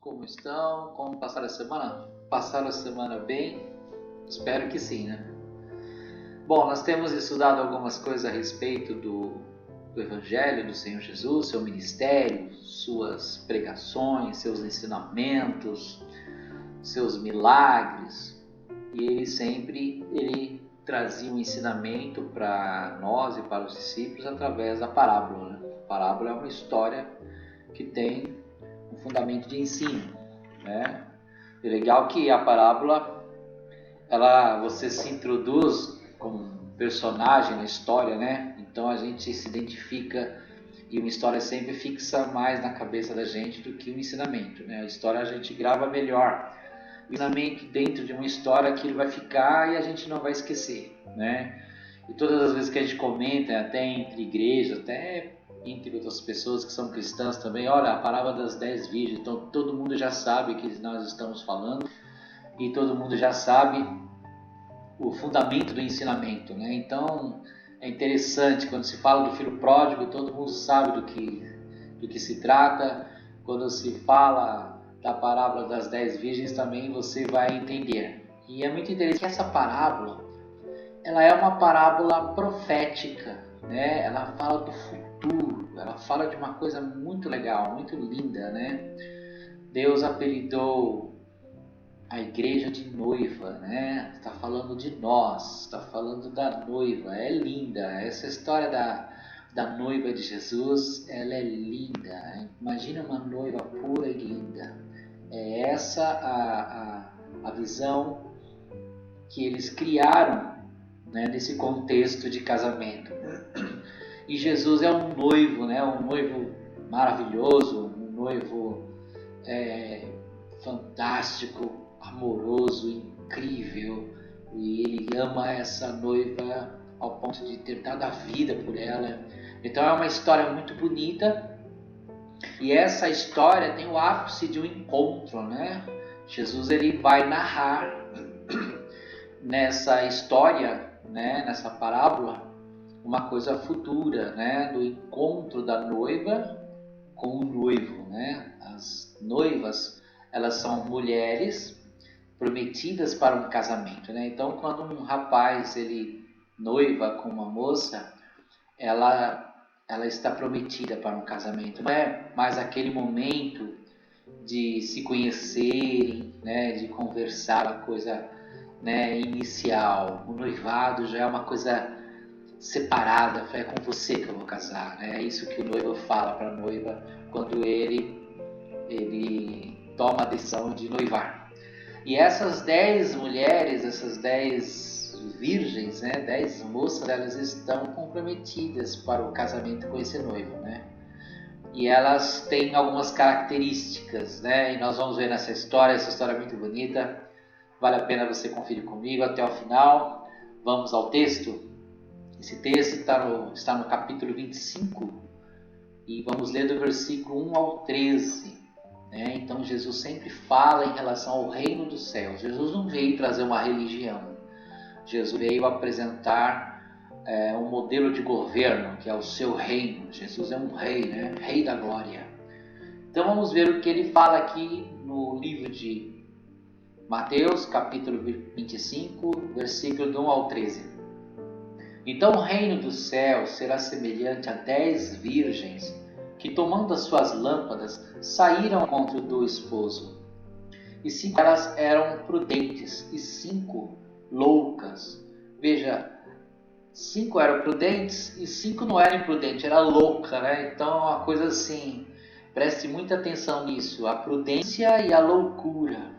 Como estão? Como passaram a semana? Passaram a semana bem? Espero que sim, né? Bom, nós temos estudado algumas coisas a respeito do Evangelho do Senhor Jesus, seu ministério, suas pregações, seus ensinamentos, seus milagres. E ele trazia um ensinamento para nós e para os discípulos através da parábola, né? A parábola é uma história que tem um fundamento de ensino, né? E legal que a parábola, você se introduz como personagem na história, né? Então a gente se identifica e uma história sempre fixa mais na cabeça da gente do que um ensinamento, né? A história a gente grava melhor. O ensinamento dentro de uma história, aquilo vai ficar e a gente não vai esquecer, né? E todas as vezes que a gente comenta, até entre igrejas, até entre outras pessoas que são cristãs também, olha, a parábola das 10 virgens, então todo mundo já sabe que nós estamos falando e todo mundo já sabe o fundamento do ensinamento, né? Então é interessante, quando se fala do filho pródigo, todo mundo sabe do que se trata. Quando se fala da parábola das 10 virgens, também você vai entender. E é muito interessante que essa parábola, ela é uma parábola profética, né? Ela fala do futuro, ela fala de uma coisa muito legal, muito linda, né? Deus apelidou a igreja de noiva, né? Está falando de nós, está falando da noiva, é linda. Essa história da noiva de Jesus, ela é linda. Imagina uma noiva pura e linda. É essa a visão que eles criaram, né, nesse contexto de casamento. E Jesus é um noivo, né? Um noivo maravilhoso, um noivo fantástico, amoroso, incrível, e ele ama essa noiva ao ponto de ter dado a vida por ela. Então é uma história muito bonita, e essa história tem o ápice de um encontro, né? Jesus ele vai narrar nessa história, né, nessa parábola, uma coisa futura, né, do encontro da noiva com o noivo, né? As noivas, elas são mulheres prometidas para um casamento, né? Então, quando um rapaz ele noiva com uma moça, ela está prometida para um casamento. Não é mais aquele momento de se conhecerem, né? De conversar, a coisa, né, inicial. O noivado já é uma coisa separada. É com você que eu vou casar, né? É isso que o noivo fala para a noiva quando ele toma a decisão de noivar. E essas 10 mulheres, essas 10 virgens, né, 10 moças, elas estão comprometidas para o casamento com esse noivo, né? E elas têm algumas características, né? E nós vamos ver nessa história, essa história é muito bonita. Vale a pena você conferir comigo até o final. Vamos ao texto. Esse texto está no capítulo 25 e vamos ler do versículo 1 ao 13. Então Jesus sempre fala em relação ao reino dos céus. Jesus não veio trazer uma religião. Jesus veio apresentar um modelo de governo, que é o seu reino. Jesus é um rei, né? Rei da glória. Então vamos ver o que ele fala aqui no livro de Mateus, capítulo 25, versículo do 1 ao 13. Então o reino dos céus será semelhante a 10 virgens que, tomando as suas lâmpadas, saíram ao encontro do esposo. E 5 delas eram prudentes e 5 loucas. Veja, 5 eram prudentes e 5 não eram imprudentes, era louca, né? Então é uma coisa assim, preste muita atenção nisso, a prudência e a loucura.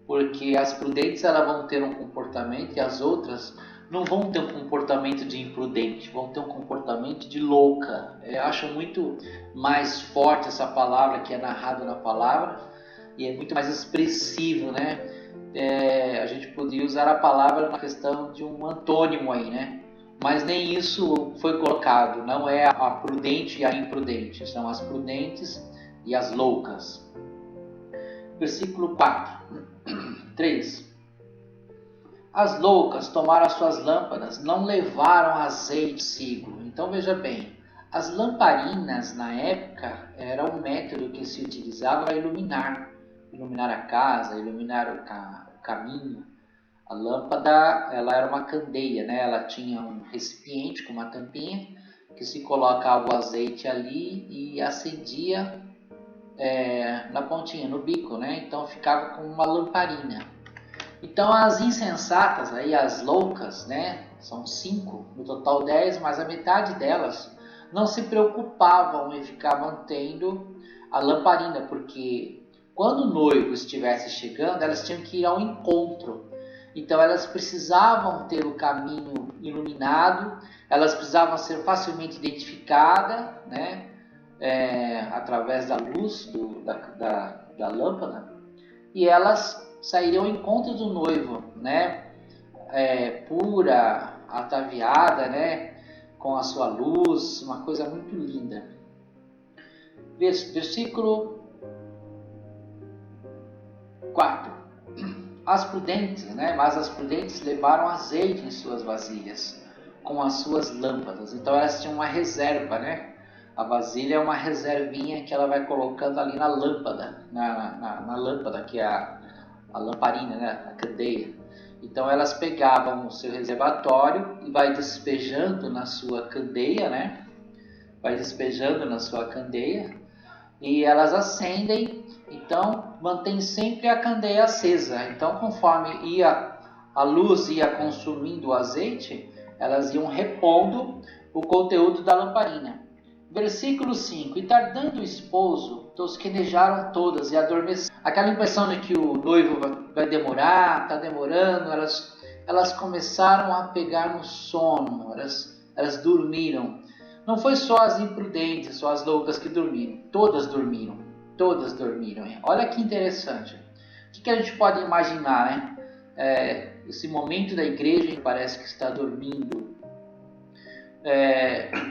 Porque as prudentes elas vão ter um comportamento e as outras não vão ter um comportamento de imprudente, vão ter um comportamento de louca. Eu acho muito mais forte essa palavra que é narrada na palavra e é muito mais expressivo, né? A gente podia usar a palavra na questão de um antônimo aí, né? Mas nem isso foi colocado, não é a prudente e a imprudente, são as prudentes e as loucas. Versículo 3. As loucas tomaram as suas lâmpadas, não levaram azeite consigo. Então veja bem, as lamparinas na época era um método que se utilizava para iluminar. iluminar a casa, iluminar o caminho. A lâmpada, ela era uma candeia, né? Ela tinha um recipiente com uma tampinha que se colocava o azeite ali e acendia na pontinha, no bico, né? Então ficava com uma lamparina. Então as insensatas, aí, as loucas, né? São 5, no total 10, mas a metade delas não se preocupavam em ficar mantendo a lamparina, porque quando o noivo estivesse chegando, elas tinham que ir ao encontro. Então elas precisavam ter o caminho iluminado, elas precisavam ser facilmente identificadas, né? Através da luz da lâmpada, e elas sairiam ao encontro do noivo, né? Pura, ataviada, né? Com a sua luz, uma coisa muito linda. Versículo 4. As prudentes, né? Mas as prudentes levaram azeite em suas vasilhas, com as suas lâmpadas. Então elas tinham uma reserva, né? A vasilha é uma reservinha que ela vai colocando ali na lâmpada, na lâmpada, que é a lamparina, né? A candeia. Então elas pegavam o seu reservatório e vai despejando na sua candeia, né? Vai despejando na sua candeia e elas acendem. Então mantém sempre a candeia acesa. Então conforme a luz ia consumindo o azeite, elas iam repondo o conteúdo da lamparina. Versículo 5. E tardando o esposo, tosquenejaram todas e adormeceram. Aquela impressão de que o noivo vai demorar, está demorando, elas começaram a pegar no sono, elas dormiram. Não foi só as imprudentes, só as loucas que dormiram, todas dormiram. Todas dormiram. Olha que interessante. O que a gente pode imaginar, né? Esse momento da igreja que parece que está dormindo.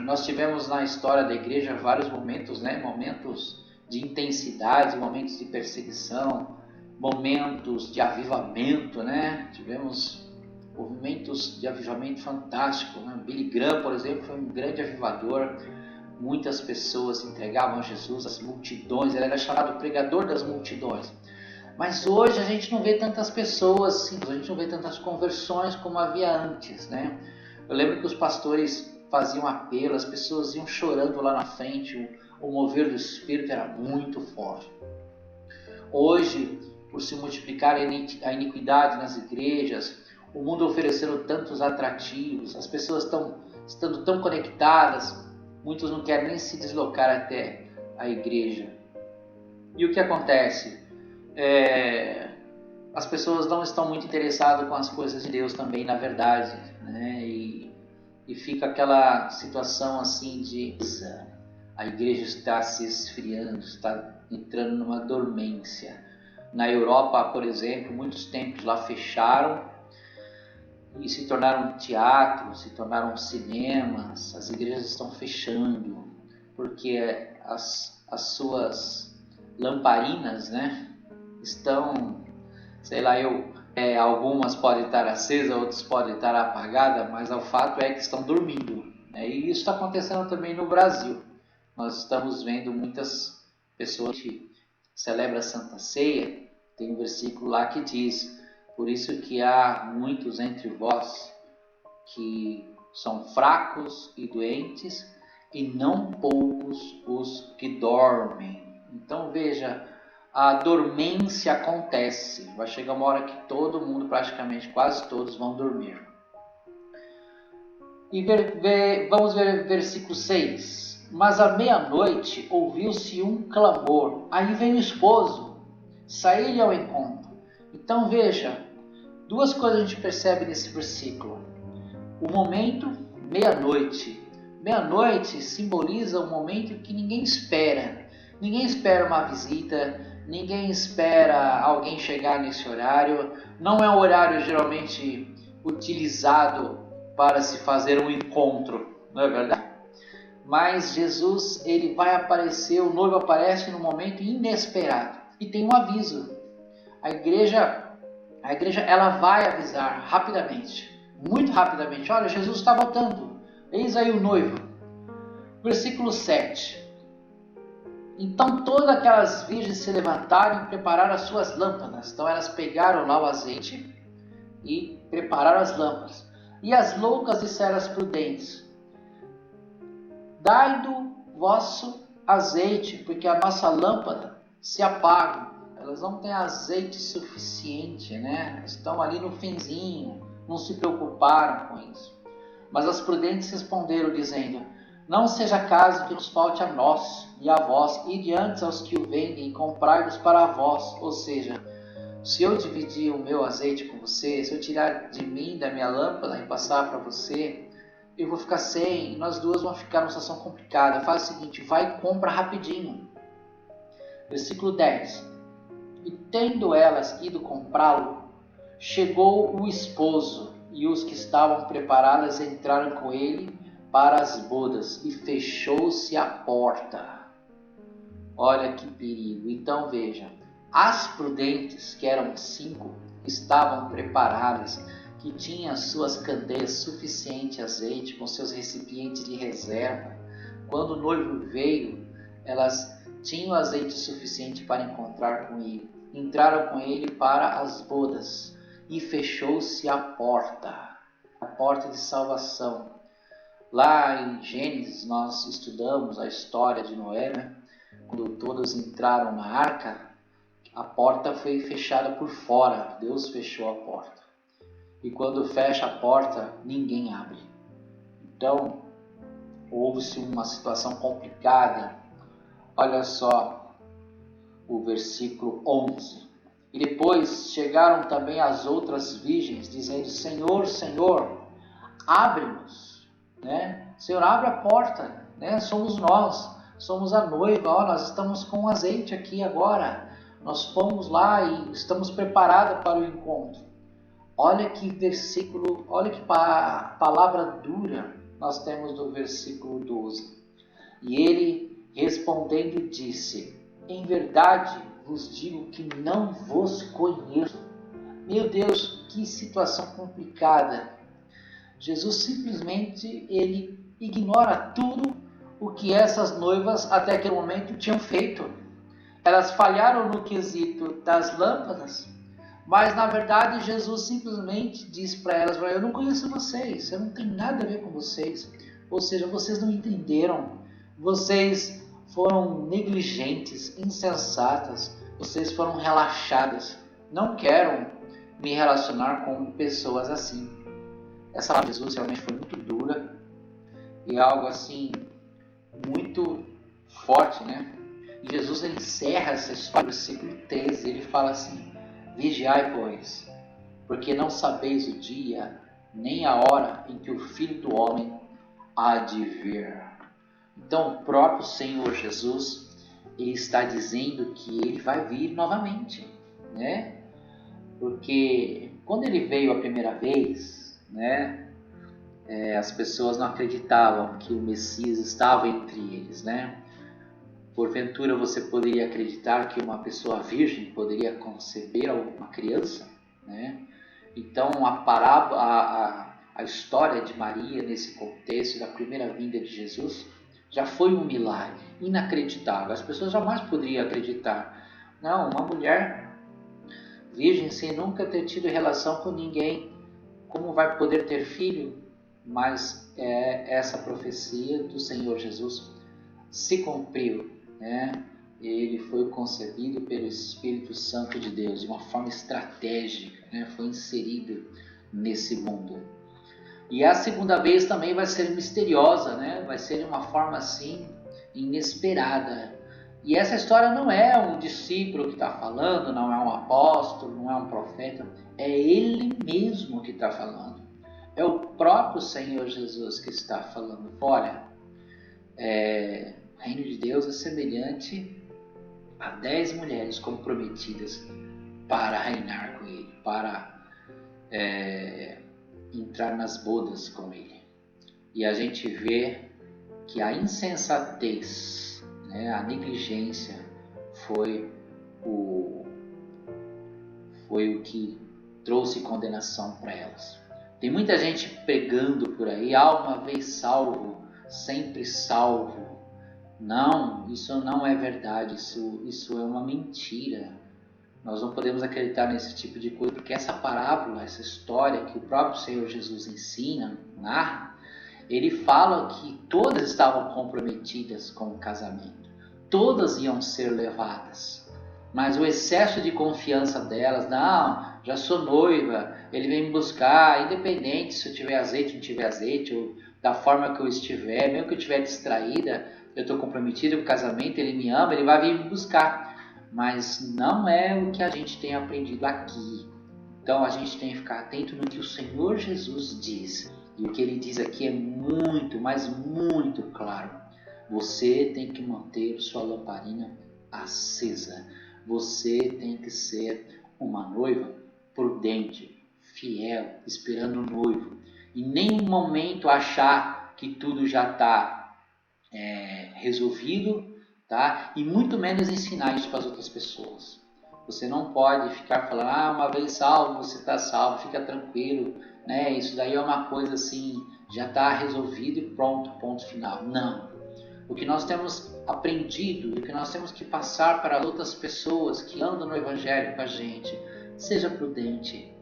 Nós tivemos na história da igreja vários momentos, né? Momentos de intensidade, momentos de perseguição, momentos de avivamento, né? Tivemos movimentos de avivamento fantástico, né? Billy Graham, por exemplo, foi um grande avivador. Muitas pessoas se entregavam a Jesus, as multidões, ele era chamado pregador das multidões. Mas hoje a gente não vê tantas pessoas assim, a gente não vê tantas conversões como havia antes, né? Eu lembro que os pastores faziam apelo, as pessoas iam chorando lá na frente, o mover do Espírito era muito forte. Hoje, por se multiplicar a iniquidade nas igrejas, o mundo oferecendo tantos atrativos, as pessoas estando tão conectadas, muitos não querem nem se deslocar até a igreja. E o que acontece? As pessoas não estão muito interessadas com as coisas de Deus também, na verdade, né? E fica aquela situação assim de a igreja está se esfriando, está entrando numa dormência. Na Europa, por exemplo, muitos templos lá fecharam e se tornaram teatros, se tornaram cinemas. As igrejas estão fechando porque as suas lamparinas, né, estão, sei lá, algumas podem estar acesas, outras podem estar apagadas, mas o fato é que estão dormindo, né? E isso está acontecendo também no Brasil. Nós estamos vendo muitas pessoas que celebram a Santa Ceia. Tem um versículo lá que diz: por isso que há muitos entre vós que são fracos e doentes, e não poucos os que dormem. Então veja, a dormência acontece. Vai chegar uma hora que todo mundo, praticamente quase todos, vão dormir. E vamos ver versículo 6. Mas à meia-noite ouviu-se um clamor. Aí vem o esposo, saiu-lhe ao encontro. Então veja, duas coisas a gente percebe nesse versículo. O momento, meia-noite. Meia-noite simboliza um momento que ninguém espera. Ninguém espera uma visita, ninguém espera alguém chegar nesse horário. Não é um horário geralmente utilizado para se fazer um encontro, não é verdade? Mas Jesus, ele vai aparecer, o noivo aparece num momento inesperado. E tem um aviso. A igreja ela vai avisar rapidamente, muito rapidamente. Olha, Jesus está voltando. Eis aí o noivo. Versículo 7. Então todas aquelas virgens se levantaram e prepararam as suas lâmpadas. Então elas pegaram lá o azeite e prepararam as lâmpadas. E as loucas disseram às prudentes: dai do vosso azeite, porque a nossa lâmpada se apaga. Elas não têm azeite suficiente, né? Estão ali no finzinho, não se preocuparam com isso. Mas as prudentes responderam, dizendo: não seja caso que nos falte a nós e a vós, e antes aos que o vendem, e comprai-los para vós. Ou seja, se eu dividir o meu azeite com você, se eu tirar de mim, da minha lâmpada e passar para você, eu vou ficar sem, e nós duas vamos ficar numa situação complicada. Faz o seguinte, vai e compra rapidinho. Versículo 10. E tendo elas ido comprá-lo, chegou o esposo, e os que estavam preparadas entraram com ele para as bodas, e fechou-se a porta. Olha que perigo. Então veja, as prudentes, que eram 5, estavam preparadas, que tinham suas candeias suficiente azeite, com seus recipientes de reserva. Quando o noivo veio, elas tinham azeite suficiente para encontrar com ele. Entraram com ele para as bodas, e fechou-se a porta de salvação. Lá em Gênesis nós estudamos a história de Noé, né? Quando todos entraram na arca, a porta foi fechada por fora, Deus fechou a porta. E quando fecha a porta, ninguém abre. Então, houve-se uma situação complicada. Olha só o versículo 11. E depois chegaram também as outras virgens, dizendo: Senhor, Senhor, abre-nos, né? Senhor, abre a porta, né? Somos nós, somos a noiva, ó, nós estamos com azeite aqui agora, nós fomos lá e estamos preparados para o encontro. Olha que versículo, olha que palavra dura nós temos no versículo 12. E ele respondendo disse: em verdade vos digo que não vos conheço. Meu Deus, que situação complicada. Jesus simplesmente ele ignora tudo o que essas noivas até aquele momento tinham feito. Elas falharam no quesito das lâmpadas, mas na verdade Jesus simplesmente diz para elas: eu não conheço vocês, eu não tenho nada a ver com vocês. Ou seja, vocês não entenderam, vocês foram negligentes, insensatas, vocês foram relaxadas. Não quero me relacionar com pessoas assim. Essa palavra de Jesus realmente foi muito dura e algo assim muito forte, né? E Jesus ele encerra essa história no versículo 13, ele fala assim: vigiai, pois, porque não sabeis o dia nem a hora em que o Filho do Homem há de vir. Então o próprio Senhor Jesus ele está dizendo que ele vai vir novamente, né? Porque quando ele veio a primeira vez, né, as pessoas não acreditavam que o Messias estava entre eles, né? Porventura você poderia acreditar que uma pessoa virgem poderia conceber uma criança, né? Então a história de Maria nesse contexto da primeira vinda de Jesus já foi um milagre inacreditável. As pessoas jamais poderiam acreditar. Não, uma mulher virgem sem nunca ter tido relação com ninguém, como vai poder ter filho? Mas essa profecia do Senhor Jesus se cumpriu, né? Ele foi concebido pelo Espírito Santo de Deus de uma forma estratégica, né? Foi inserido nesse mundo. E a segunda vez também vai ser misteriosa, né? Vai ser de uma forma assim inesperada. E essa história não é um discípulo que está falando, não é um apóstolo, não é um profeta, é ele mesmo que está falando. É o próprio Senhor Jesus que está falando. Olha, o reino de Deus é semelhante a 10 mulheres comprometidas para reinar com ele, para entrar nas bodas com ele. E a gente vê que a insensatez, né, a negligência foi o que trouxe condenação para elas. Tem muita gente pregando por aí: uma vez salvo, sempre salvo. Não, isso não é verdade, isso é uma mentira. Nós não podemos acreditar nesse tipo de coisa, porque essa parábola, essa história que o próprio Senhor Jesus ensina, narra, ele fala que todas estavam comprometidas com o casamento. Todas iam ser levadas. Mas o excesso de confiança delas, não, já sou noiva, ele vem me buscar, independente se eu tiver azeite ou não tiver azeite, ou da forma que eu estiver, mesmo que eu estiver distraída, eu estou comprometida com o casamento, ele me ama, ele vai vir me buscar. Mas não é o que a gente tem aprendido aqui. Então a gente tem que ficar atento no que o Senhor Jesus diz. E o que ele diz aqui é muito, mas muito claro. Você tem que manter sua lamparina acesa. Você tem que ser uma noiva prudente, fiel, esperando o noivo. Em nenhum momento achar que tudo já está resolvido, tá? E muito menos ensinar isso para as outras pessoas. Você não pode ficar falando, uma vez salvo, você está salvo, fica tranquilo, né? Isso daí é uma coisa assim, já está resolvido e pronto, ponto final. Não. O que nós temos aprendido e o que nós temos que passar para outras pessoas que andam no Evangelho com a gente, seja prudente,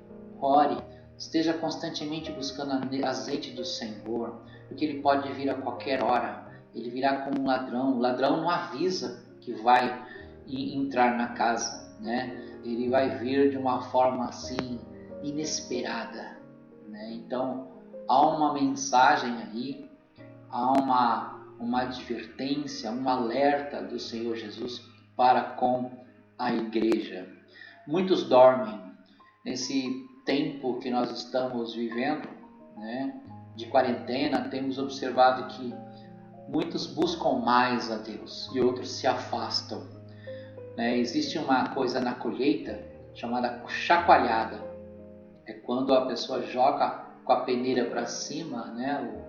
ore, esteja constantemente buscando azeite do Senhor, porque Ele pode vir a qualquer hora. Ele virá como um ladrão. O ladrão não avisa que vai entrar na casa, né? Ele vai vir de uma forma assim inesperada, né? Então há uma mensagem aí, há uma advertência, um alerta do Senhor Jesus para com a igreja. Muitos dormem nesse tempo que nós estamos vivendo, né? De quarentena. Temos observado que muitos buscam mais a Deus e outros se afastam, né? Existe uma coisa na colheita chamada chacoalhada. É quando a pessoa joga com a peneira para cima, né?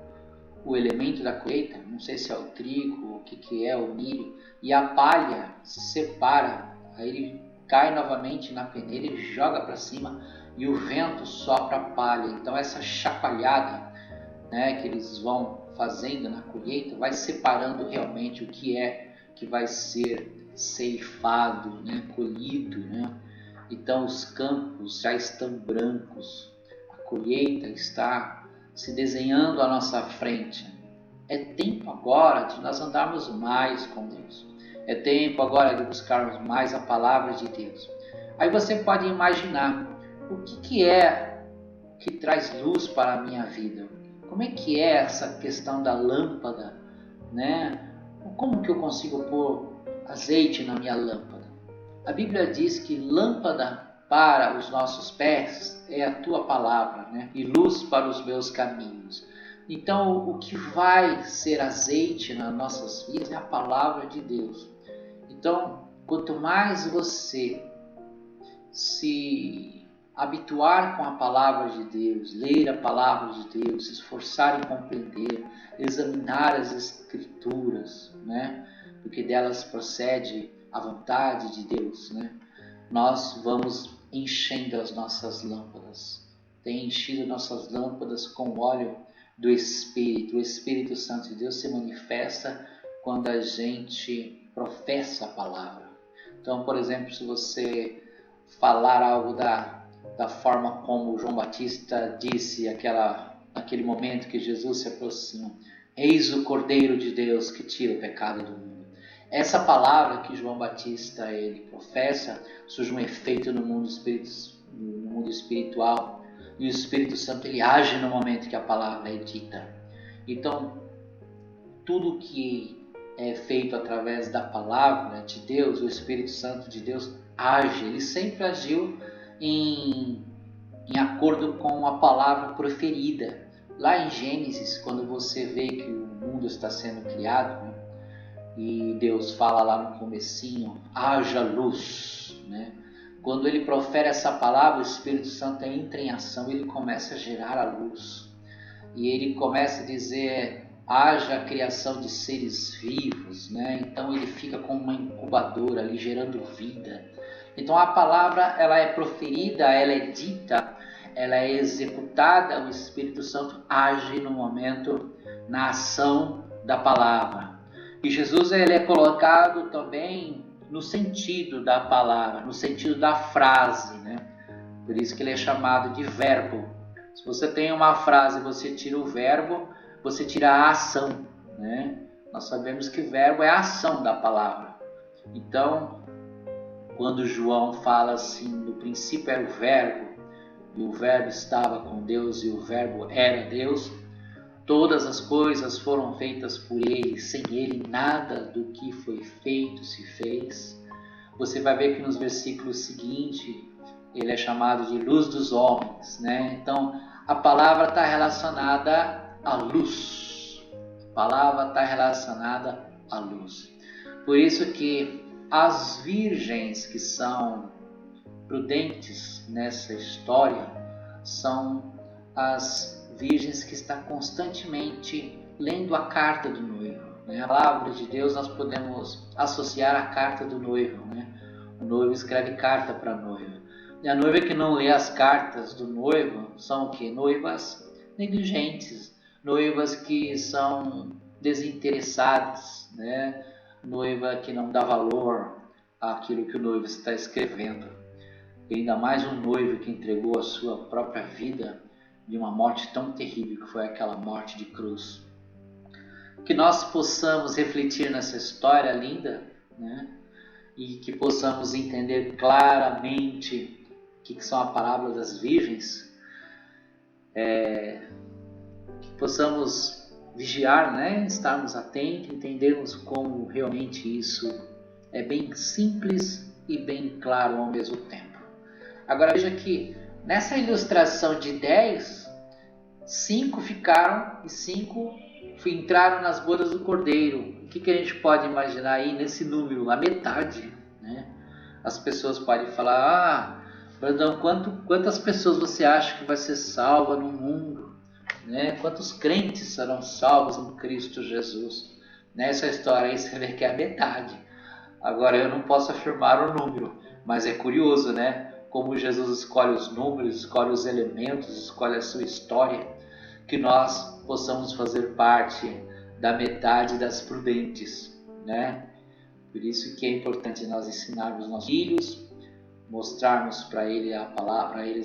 O elemento da colheita, não sei se é o trigo, o que é o milho, e a palha se separa, aí ele cai novamente na peneira, ele joga para cima e o vento sopra a palha. Então essa chacoalhada, né, que eles vão fazendo na colheita, vai separando realmente o que é que vai ser ceifado, né, colhido, né? Então os campos já estão brancos, a colheita está se desenhando à nossa frente. É tempo agora de nós andarmos mais com Deus. É tempo agora de buscarmos mais a palavra de Deus. Aí você pode imaginar o que é que traz luz para a minha vida. Como é que é essa questão da lâmpada, né? Como que eu consigo pôr azeite na minha lâmpada? A Bíblia diz que lâmpada para os nossos pés é a tua palavra, né? E luz para os meus caminhos. Então, o que vai ser azeite nas nossas vidas é a palavra de Deus. Então, quanto mais você se habituar com a palavra de Deus, ler a palavra de Deus, se esforçar em compreender, examinar as Escrituras, né? Porque delas procede a vontade de Deus, né? Nós vamos enchendo as nossas lâmpadas. Tem enchido nossas lâmpadas com o óleo do Espírito. O Espírito Santo de Deus se manifesta quando a gente professa a palavra. Então, por exemplo, se você falar algo da forma como João Batista disse naquele momento que Jesus se aproxima, eis o Cordeiro de Deus que tira o pecado do mundo. Essa palavra que João Batista ele professa surge um efeito no mundo espiritual, e o Espírito Santo ele age no momento que a palavra é dita. Então, tudo que é feito através da palavra de Deus, o Espírito Santo de Deus age. Ele sempre agiu em acordo com a palavra proferida. Lá em Gênesis, quando você vê que o mundo está sendo criado, né? E Deus fala lá no comecinho, haja luz, né? Quando ele profere essa palavra, o Espírito Santo entra em ação, ele começa a gerar a luz. E ele começa a dizer, haja a criação de seres vivos, né? Então ele fica como uma incubadora ali, gerando vida. Então a palavra, ela é proferida, ela é dita, ela é executada, o Espírito Santo age no momento, na ação da palavra. E Jesus ele é colocado também no sentido da palavra, no sentido da frase, né? Por isso que ele é chamado de verbo. Se você tem uma frase e você tira o verbo, você tira a ação, né? Nós sabemos que o verbo é a ação da palavra. Então, quando João fala assim, no princípio era o verbo, e o verbo estava com Deus e o verbo era Deus, todas as coisas foram feitas por ele, sem ele nada do que foi feito se fez. Você vai ver que nos versículos seguintes ele é chamado de luz dos homens, né? Então a palavra está relacionada à luz. A palavra está relacionada à luz. Por isso que as virgens que são prudentes nessa história são as virgens que estão constantemente lendo a carta do noivo, né? A palavra de Deus nós podemos associar à carta do noivo, né? O noivo escreve carta para a noiva. E a noiva que não lê as cartas do noivo são o quê? Noivas negligentes, noivas que são desinteressadas, né? Noiva que não dá valor àquilo que o noivo está escrevendo. E ainda mais um noivo que entregou a sua própria vida de uma morte tão terrível que foi aquela morte de cruz. Que nós possamos refletir nessa história linda, né? E que possamos entender claramente o que são a parábola das virgens, que possamos vigiar, né? Estarmos atentos, entendermos como realmente isso é bem simples e bem claro ao mesmo tempo. Agora veja que nessa ilustração de 10, 5 ficaram e 5 entraram nas bodas do Cordeiro. O que a gente pode imaginar aí nesse número? A metade, né? As pessoas podem falar, Brandão, quantas pessoas você acha que vai ser salva no mundo? Né? Quantos crentes serão salvos em Cristo Jesus? Nessa história aí você vê que é a metade. Agora eu não posso afirmar o número, mas é curioso, né? Como Jesus escolhe os números, escolhe os elementos, escolhe a sua história, que nós possamos fazer parte da metade das prudentes, né? Por isso que é importante nós ensinarmos nossos filhos, mostrarmos para eles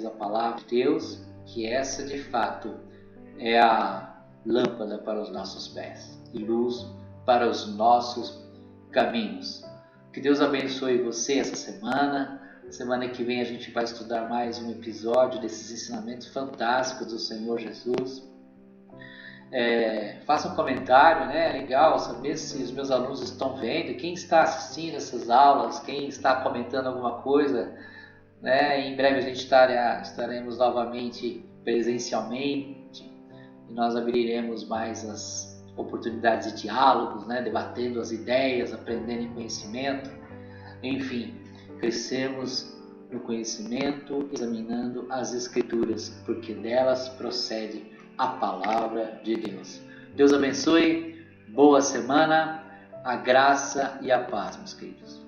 a palavra de Deus, que essa de fato é a lâmpada para os nossos pés e luz para os nossos caminhos. Que Deus abençoe você essa semana. Semana que vem a gente vai estudar mais um episódio desses ensinamentos fantásticos do Senhor Jesus. Faça um comentário, né? É legal saber se os meus alunos estão vendo, quem está assistindo essas aulas, quem está comentando alguma coisa, né? Em breve a gente estaremos novamente presencialmente e nós abriremos mais as oportunidades de diálogos, né? Debatendo as ideias, aprendendo em conhecimento, enfim. Crescemos no conhecimento, examinando as Escrituras, porque delas procede a palavra de Deus. Deus abençoe, boa semana, a graça e a paz, meus queridos.